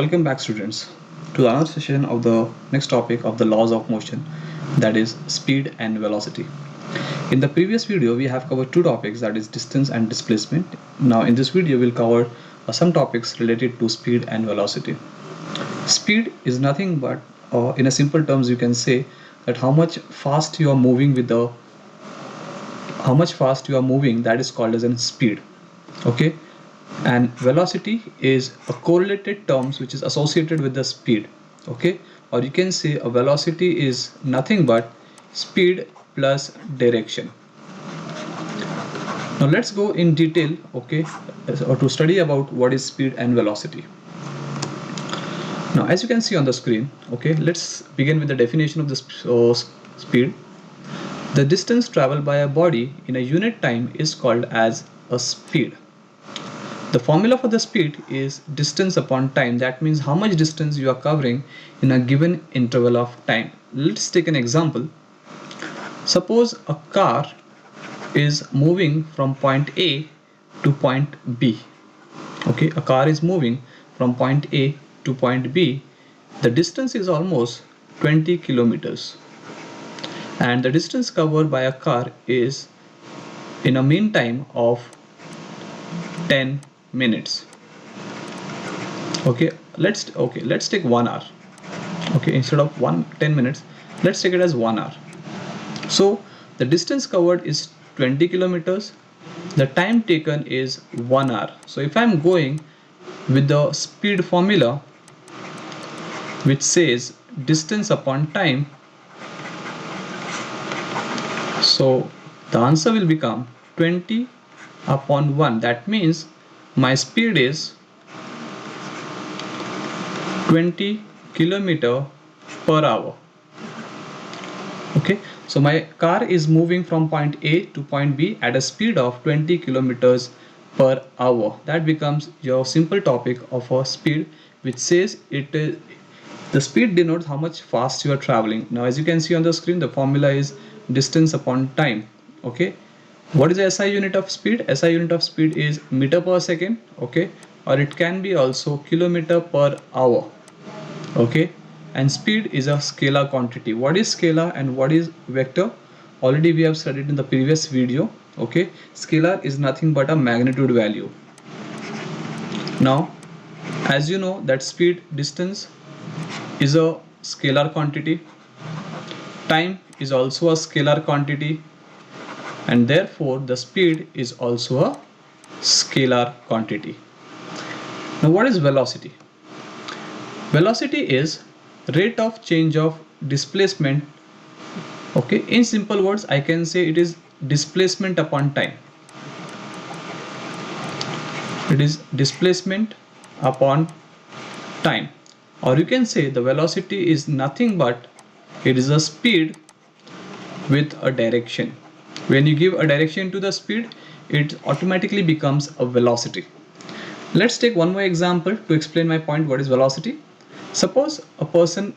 Welcome back, students, to another session of the next topic of the laws of motion, that is speed and velocity. In the previous video we have covered two topics, that is distance and displacement. Now in this video we'll cover some topics related to speed and velocity. Speed is nothing but in a simple terms you can say that how much fast you are moving, that is called as a speed. Okay, and velocity is a correlated terms which is associated with the speed. Okay, or you can say a velocity is nothing but speed plus direction. Now let's go in detail, okay, or to study about what is speed and velocity. Now as you can see on the screen, okay, let's begin with the definition of the speed. The distance traveled by a body in a unit time is called as a speed. The formula for the speed is distance upon time. That means how much distance you are covering in a given interval of time. Let's take an example. Suppose a car is moving from point A to point B. Okay, a car is moving from point A to point B. The distance is almost 20 kilometers. And the distance covered by a car is in a mean time of 10 minutes. Okay, let's take 1 hour. Okay, instead of 10 minutes, let's take it as 1 hour. So the distance covered is 20 kilometers. The time taken is 1 hour. So if I'm going with the speed formula which says distance upon time, so the answer will become 20 upon 1. That means my speed is 20 kilometer per hour. Okay, so my car is moving from point A to point B at a speed of 20 kilometers per hour. That becomes your simple topic of a speed, which says the speed denotes how much fast you are traveling. Now as you can see on the screen, the formula is distance upon time. Okay, what is the SI unit of speed? SI unit of speed is meter per second. Okay, or it can be also kilometer per hour. Okay, and speed is a scalar quantity. What is scalar and what is vector? Already we have studied in the previous video. Okay, scalar is nothing but a magnitude value. Now as you know that speed, distance is a scalar quantity, time is also a scalar quantity, and therefore the speed is also a scalar quantity. Now what is velocity? Velocity is rate of change of displacement. Okay, in simple words I can say it is displacement upon time. It is displacement upon time, or you can say the velocity is nothing but it is a speed with a direction. When you give a direction to the speed, it automatically becomes a velocity. Let's take one more example to explain my point. What is velocity? Suppose a person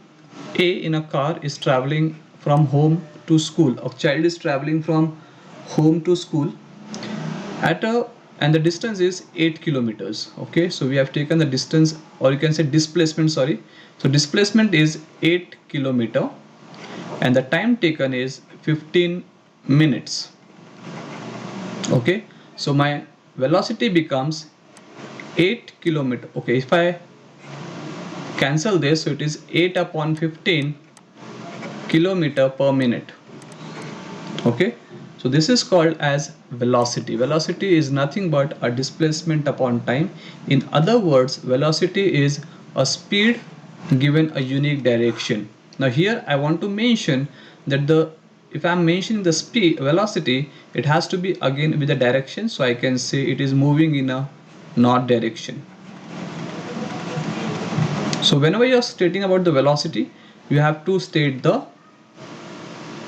A in a car is traveling from home to school. A child is traveling from home to school and the distance is 8 kilometers. Okay, so we have taken the distance, or you can say displacement, sorry. So displacement is 8 kilometer and the time taken is 15 minutes. Okay, so my velocity becomes 8 kilometer. Okay, if I cancel this, so it is 8 upon 15 kilometer per minute. Okay, so this is called as velocity. Velocity is nothing but a displacement upon time. In other words, velocity is a speed given a unique direction. Now here I want to mention that if I am mentioning the speed velocity, it has to be again with a direction. So I can say it is moving in a north direction. So whenever you are stating about the velocity, you have to state the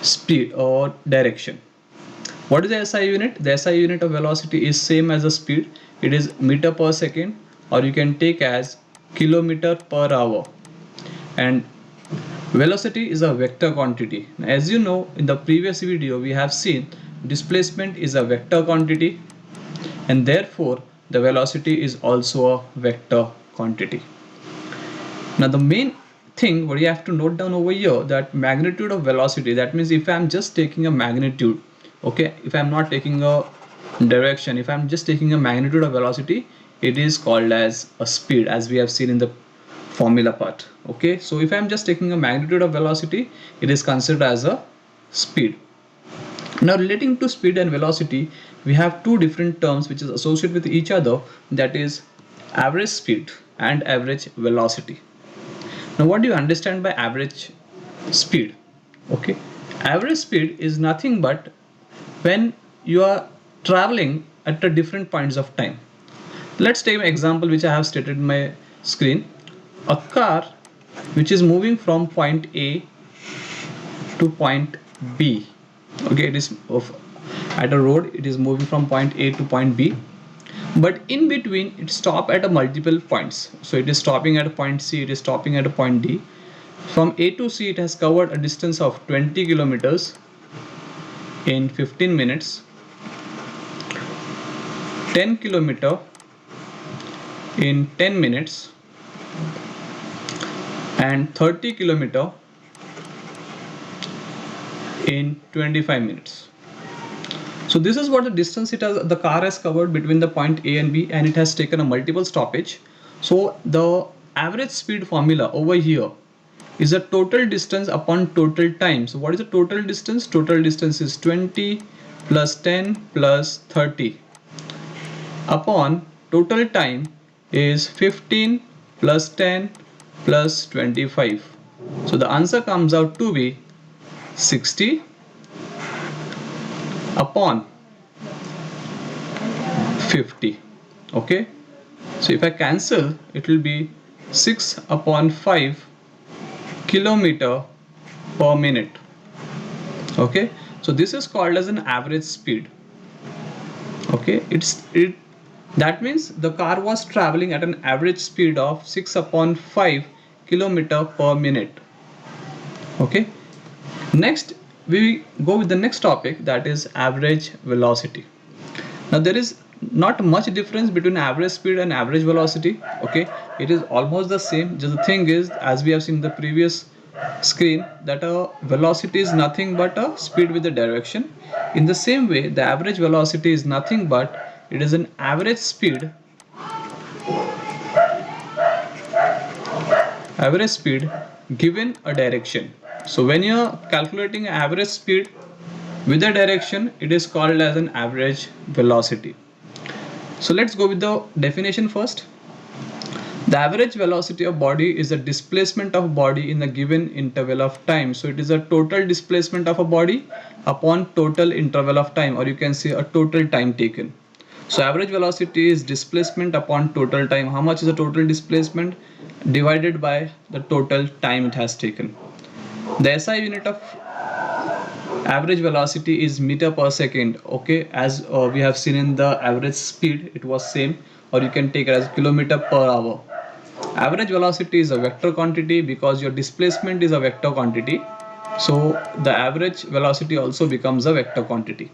speed or direction. What is the SI unit? The SI unit of velocity is same as the speed. It is meter per second, or you can take as kilometer per hour. And velocity is a vector quantity. As you know, in the previous video we have seen displacement is a vector quantity, and therefore the velocity is also a vector quantity. Now the main thing what you have to note down over here, that magnitude of velocity, that means if I'm just taking a magnitude, okay, if I'm not taking a direction, if I'm just taking a magnitude of velocity, it is called as a speed, as we have seen in the formula part. Okay, so if I'm just taking a magnitude of velocity, it is considered as a speed. Now relating to speed and velocity, we have two different terms which is associated with each other, that is average speed and average velocity. Now what do you understand by average speed? Okay, average speed is nothing but when you are traveling at a different points of time. Let's take an example which I have stated in my screen. A car which is moving from point A to point B. Okay, it is at a road, it is moving from point A to point B, but in between it stop at a multiple points. So it is stopping at a point C, it is stopping at a point D. From A to C it has covered a distance of 20 kilometers in 15 minutes, 10 kilometer in 10 minutes, and 30 kilometer in 25 minutes. So this is what the distance the car has covered between the point A and B, and it has taken a multiple stoppage. So the average speed formula over here is a total distance upon total time. So what is the total distance? Total distance is 20 plus 10 plus 30 upon total time is 15 plus 10 plus 25. So the answer comes out to be 60 upon 50. Okay, so if I cancel, it will be 6 upon 5 kilometer per minute. Okay, so this is called as an average speed. Okay, that means the car was traveling at an average speed of 6 upon 5 kilometer per minute. Okay, next we go with the next topic, that is average velocity. Now there is not much difference between average speed and average velocity. Okay, it is almost the same. Just the thing is, as we have seen in the previous screen, that a velocity is nothing but a speed with the direction. In the same way, the average velocity is nothing but it is an average speed given a direction. So when you are calculating average speed with a direction, it is called as an average velocity. So let's go with the definition first. The average velocity of body is the displacement of body in a given interval of time. So it is a total displacement of a body upon total interval of time, or you can say a total time taken. So average velocity is displacement upon total time. How much is the total displacement divided by the total time it has taken. The SI unit of average velocity is meter per second. Okay, as we have seen in the average speed, it was same, or you can take it as kilometer per hour. Average velocity is a vector quantity because your displacement is a vector quantity, so the average velocity also becomes a vector quantity.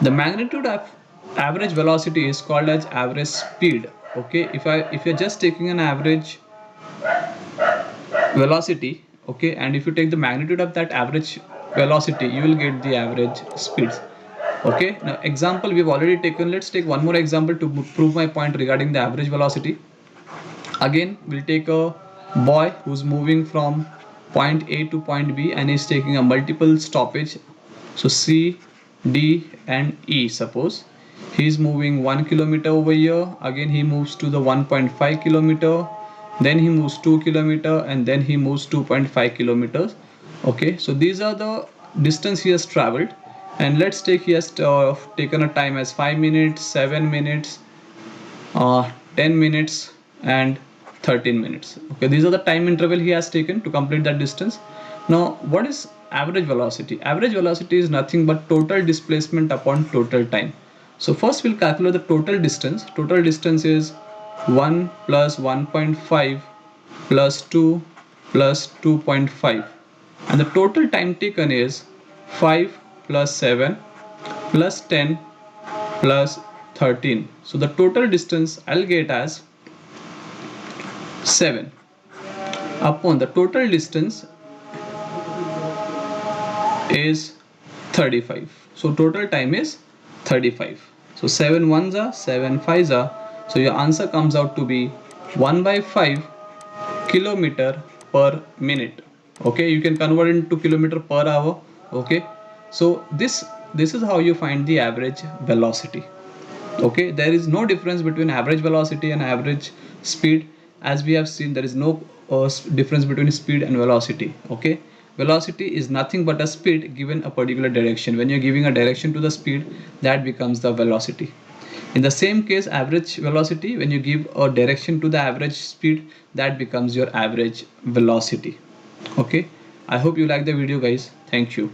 The magnitude of average velocity is called as average speed. Okay, if you're just taking an average velocity, okay, and if you take the magnitude of that average velocity, you will get the average speeds. Okay, now example we've already taken. Let's take one more example to prove my point regarding the average velocity. Again, we'll take a boy who's moving from point A to point B and is taking a multiple stoppage. So C, D and E. Suppose he is moving 1 kilometer over here. Again he moves to the 1.5 kilometer, then he moves 2 kilometer, and then he moves 2.5 kilometers. Okay, so these are the distance he has traveled, and let's take he has taken a time as 5 minutes, 7 minutes, 10 minutes and 13 minutes. Okay, these are the time interval he has taken to complete that distance. Now what is average velocity? Average velocity is nothing but total displacement upon total time. So first we'll calculate the total distance. Total distance is 1 plus 1.5 plus 2 plus 2.5, and the total time taken is 5 plus 7 plus 10 plus 13. So the total distance I'll get as 7. upon the total distance is 35. So total time is 35. So 7 ones are 7 fives are. So your answer comes out to be 1 by 5 kilometer per minute. Okay, you can convert it into kilometer per hour. Okay, so this is how you find the average velocity. Okay, there is no difference between average velocity and average speed. As we have seen, there is no difference between speed and velocity. Okay, velocity is nothing but a speed given a particular direction. When you're giving a direction to the speed, that becomes the velocity. In the same case, average velocity, when you give a direction to the average speed, that becomes your average velocity. Okay, I hope you like the video, guys. Thank you.